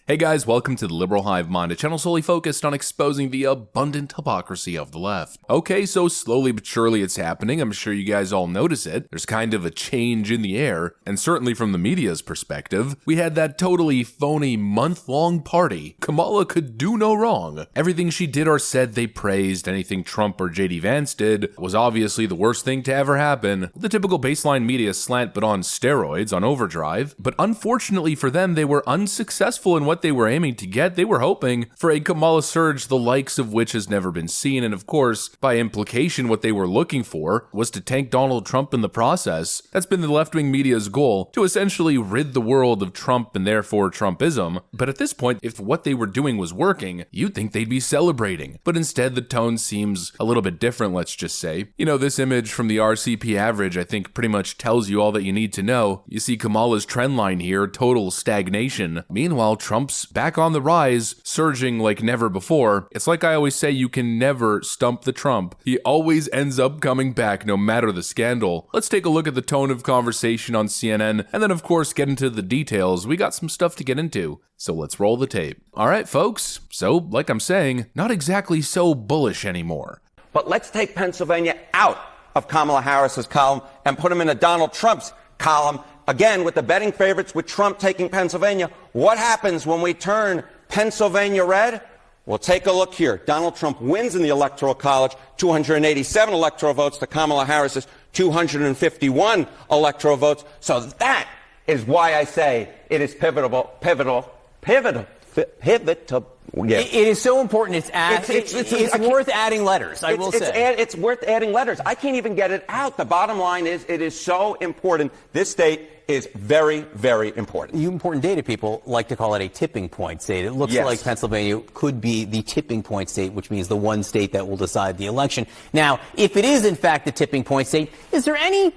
Hey guys, welcome to the Liberal Hive Mind, a channel solely focused on exposing the abundant hypocrisy of the left. Okay, so slowly but surely it's happening. I'm sure you guys all notice it. There's kind of a change in the air, and certainly from the media's perspective, we had that totally phony month-long party. Kamala could do no wrong. Everything she did or said they praised. Anything Trump or JD Vance did was obviously the worst thing to ever happen. The typical baseline media slant but on steroids, on overdrive. But unfortunately for them, they were unsuccessful in what they were aiming to get. They were hoping for a Kamala surge, the likes of which has never been seen, and of course, by implication, what they were looking for was to tank Donald Trump in the process. That's been the left-wing media's goal, to essentially rid the world of Trump and therefore Trumpism. But at this point, if what they were doing was working, you'd think they'd be celebrating. But instead, the tone seems a little bit different, let's just say. You know, this image from the RCP average, I think, pretty much tells you all that you need to know. You see Kamala's trend line here, total stagnation. Meanwhile, Trump's back on the rise, surging like never before. It's like I always say, you can never stump the Trump. He always ends up coming back, no matter the scandal. Let's take a look at the tone of conversation on CNN, and then of course get into the details. We got some stuff to get into, so let's roll the tape. Alright folks, so like I'm saying, not exactly so bullish anymore. But let's take Pennsylvania out of Kamala Harris's column and put him in a Donald Trump's column. Again, with the betting favorites, with Trump taking Pennsylvania, what happens when we turn Pennsylvania red? Well, take a look here. Donald Trump wins in the Electoral College, 287 electoral votes to Kamala Harris's 251 electoral votes. So that is why I say it is pivotal. Yeah. It is so important. It's worth adding letters. I will say it's worth adding letters. I can't even get it out. The bottom line is, it is so important. This state is very, very important. You important data people like to call it a tipping point state. It looks like Pennsylvania could be the tipping point state, which means the one state that will decide the election. Now, if it is in fact the tipping point state, is there any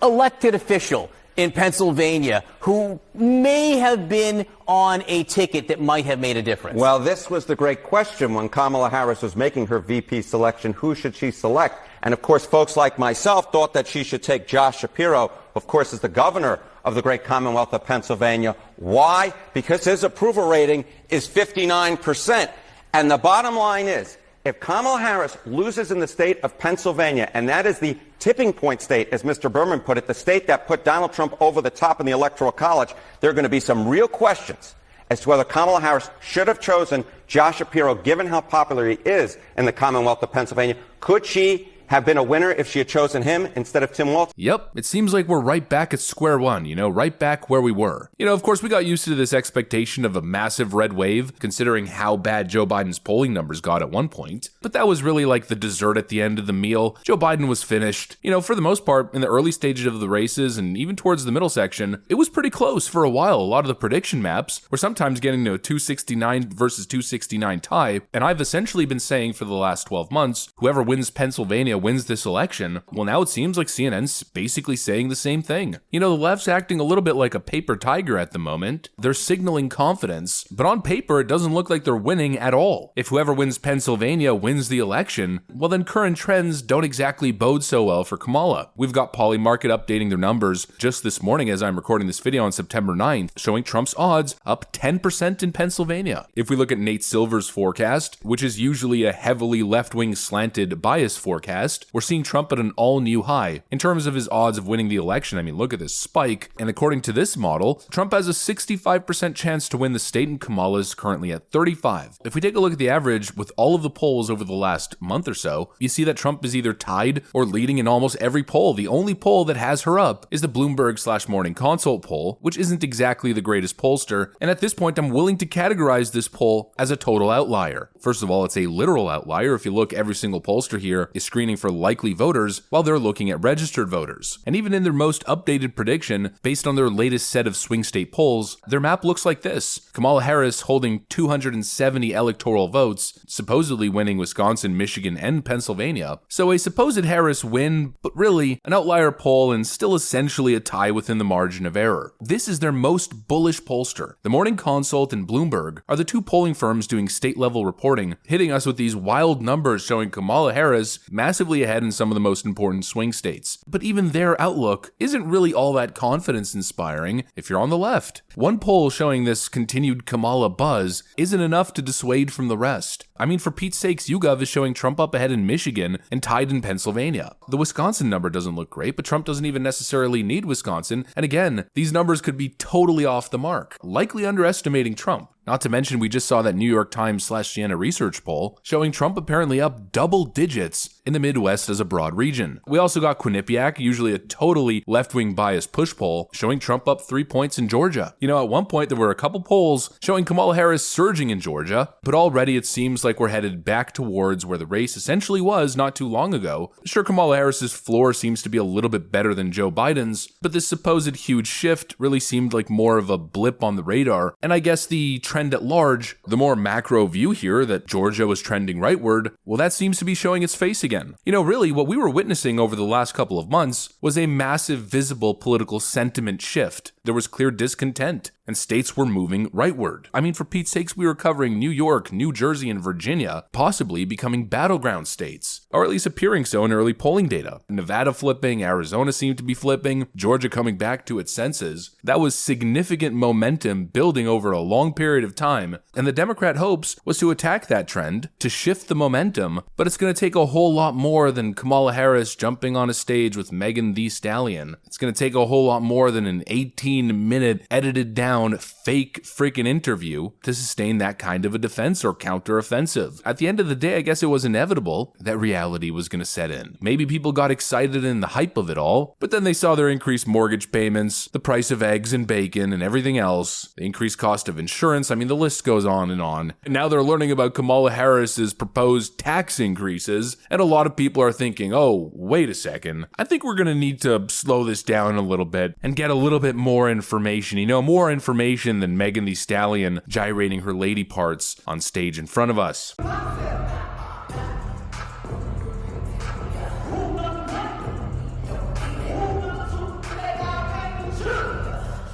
elected official in Pennsylvania who may have been on a ticket that might have made a difference? Well, this was the great question when Kamala Harris was making her VP selection. Who should she select? And of course, folks like myself thought that she should take Josh Shapiro, who of course is the governor of the great Commonwealth of Pennsylvania. Why? Because his approval rating is 59%. And the bottom line is, if Kamala Harris loses in the state of Pennsylvania, and that is the tipping point state, as Mr. Berman put it, the state that put Donald Trump over the top in the Electoral College, there are going to be some real questions as to whether Kamala Harris should have chosen Josh Shapiro, given how popular he is in the Commonwealth of Pennsylvania. Could she have been a winner if she had chosen him instead of Tim Walz? Yep, it seems like we're right back at square one, right back where we were. Of course, we got used to this expectation of a massive red wave, considering how bad Joe Biden's polling numbers got at one point. But that was really like the dessert at the end of the meal. Joe Biden was finished. For the most part, in the early stages of the races and even towards the middle section, it was pretty close for a while. A lot of the prediction maps were sometimes getting to a 269 versus 269 tie, and I've essentially been saying for the last 12 months, whoever wins Pennsylvania wins this election. Well, now it seems like CNN's basically saying the same thing. The left's acting a little bit like a paper tiger at the moment. They're signaling confidence, but on paper, it doesn't look like they're winning at all. If whoever wins Pennsylvania wins the election, well then current trends don't exactly bode so well for Kamala. We've got Polymarket updating their numbers just this morning as I'm recording this video on September 9th, showing Trump's odds up 10% in Pennsylvania. If we look at Nate Silver's forecast, which is usually a heavily left-wing slanted bias forecast, we're seeing Trump at an all-new high. In terms of his odds of winning the election, I mean, look at this spike. And according to this model, Trump has a 65% chance to win the state, and Kamala is currently at 35. If we take a look at the average with all of the polls over the last month or so, you see that Trump is either tied or leading in almost every poll. The only poll that has her up is the Bloomberg/Morning Consult poll, which isn't exactly the greatest pollster. And at this point, I'm willing to categorize this poll as a total outlier. First of all, it's a literal outlier. If you look, every single pollster here is screening for likely voters while they're looking at registered voters. And even in their most updated prediction, based on their latest set of swing state polls, their map looks like this. Kamala Harris holding 270 electoral votes, supposedly winning Wisconsin, Michigan, and Pennsylvania. So a supposed Harris win, but really an outlier poll and still essentially a tie within the margin of error. This is their most bullish pollster. The Morning Consult and Bloomberg are the two polling firms doing state-level reporting, hitting us with these wild numbers showing Kamala Harris massively massively ahead in some of the most important swing states. But even their outlook isn't really all that confidence-inspiring if you're on the left. One poll showing this continued Kamala buzz isn't enough to dissuade from the rest. I mean, for Pete's sakes, YouGov is showing Trump up ahead in Michigan and tied in Pennsylvania. The Wisconsin number doesn't look great, but Trump doesn't even necessarily need Wisconsin. And again, these numbers could be totally off the mark, likely underestimating Trump. Not to mention, we just saw that New York Times/Siena Research poll showing Trump apparently up double digits in the Midwest as a broad region. We also got Quinnipiac, usually a totally left-wing biased push poll, showing Trump up 3 points in Georgia. You know, at one point there were a couple polls showing Kamala Harris surging in Georgia, but already it seems like we're headed back towards where the race essentially was not too long ago. Sure, Kamala Harris's floor seems to be a little bit better than Joe Biden's, but this supposed huge shift really seemed like more of a blip on the radar, and I guess the trend at large, the more macro view here that Georgia was trending rightward, well, that seems to be showing its face again. You know, really, what we were witnessing over the last couple of months was a massive visible political sentiment shift. There was clear discontent, and states were moving rightward. I mean, for Pete's sakes, we were covering New York, New Jersey, and Virginia possibly becoming battleground states, or at least appearing so in early polling data. Nevada flipping, Arizona seemed to be flipping, Georgia coming back to its senses. That was significant momentum building over a long period of time, and the Democrat hopes was to attack that trend, to shift the momentum, but it's going to take a whole lot more than Kamala Harris jumping on a stage with Megan Thee Stallion. It's going to take a whole lot more than an 18-minute edited down fake freaking interview to sustain that kind of a defense or counteroffensive. At the end of the day, I guess it was inevitable that reality was going to set in. Maybe people got excited in the hype of it all, but then they saw their increased mortgage payments, the price of eggs and bacon and everything else, the increased cost of insurance. I mean, the list goes on. And now they're learning about Kamala Harris's proposed tax increases, and a lot of people are thinking, oh, wait a second, I think we're going to need to slow this down a little bit and get a little bit more information. You know, more information than Megan Thee Stallion gyrating her lady parts on stage in front of us.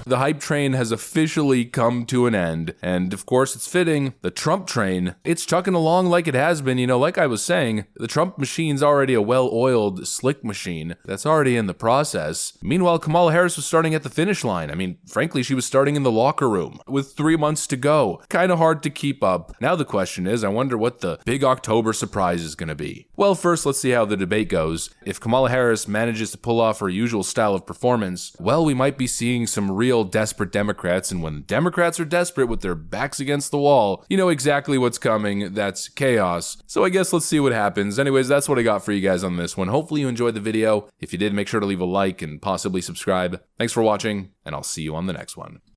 The hype train has officially come to an end, and of course it's fitting, the Trump train, it's chugging along like it has been. You know, like I was saying, the Trump machine's already a well-oiled, slick machine that's already in the process. Meanwhile, Kamala Harris was starting at the finish line. I mean, frankly, she was starting in the locker room with 3 months to go. Kind of hard to keep up. Now the question is, I wonder what the big October surprise is going to be. Well, first, let's see how the debate goes. If Kamala Harris manages to pull off her usual style of performance, well, we might be seeing some real desperate Democrats, and when Democrats are desperate with their backs against the wall, you know exactly what's coming. That's chaos. So I guess let's see what happens. Anyways, that's what I got for you guys on this one. Hopefully you enjoyed the video. If you did, make sure to leave a like and possibly subscribe. Thanks for watching, and I'll see you on the next one.